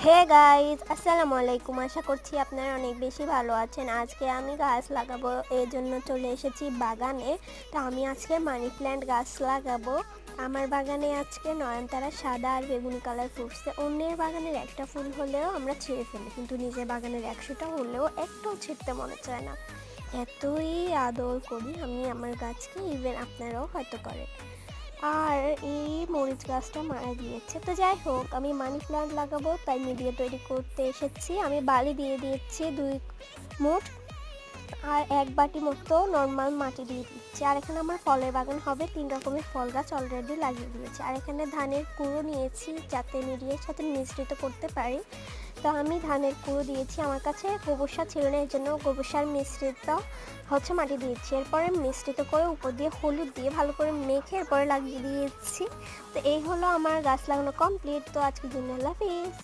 Hey guys, আসসালামু আলাইকুম। আশা করছি আপনারা অনেক বেশি ভালো আছেন। আজকে আমি গাছ লাগাবো, এই জন্য চলে এসেছি বাগানে। তো আমি আজকে মানি প্ল্যান্ট গাছ লাগাবো। আমার বাগানে আজকে নয়নতারা সাদা আর বেগুনি কালার ফুটছে। অন্যের বাগানের একটা ফুল হলেও আমরা ছিঁড়ে ফেলি, কিন্তু নিজের বাগানের 100টা হলেও একটাও ছিঁড়তে মনে চায় না। এতই আদর করি আমি আমার গাছকে, ইভেন আপনারাও হয়তো করেন। আর এই মরিচ গাছটা মারা গিয়েছে। তো যাই হোক, আমি মানি প্ল্যান্ট লাগাবো তাই মিডিয়া তৈরি করতে এসেছি। আমি বালি দিয়ে দিয়েছি 2 মুঠ, আর 1 বাটি মতো নর্মাল মাটি দিয়ে দিচ্ছি। আর এখানে আমার ফলের বাগান হবে, 3 রকমের ফল গাছ অলরেডি লাগিয়ে দিয়েছি। আর এখানে ধানের কুড়ো নিয়েছি যাতে মিডিয়ার সাথে মিশ্রিত করতে পারি। তো আমি ধানের কুড়ো দিয়েছি, আমার কাছে গোবর সার ছিল না, এর জন্য গোবর সার মিশ্রিত মাটি দিয়েছি। এরপরে মিশ্রিত করে উপর দিয়ে হলুদ দিয়ে ভালো করে মেখে এরপরে লাগিয়ে দিয়েছি। তো এই হলো আমার গাছ লাগানো কমপ্লিট। তো আজকের জন্য আল্লাহ হাফিজ।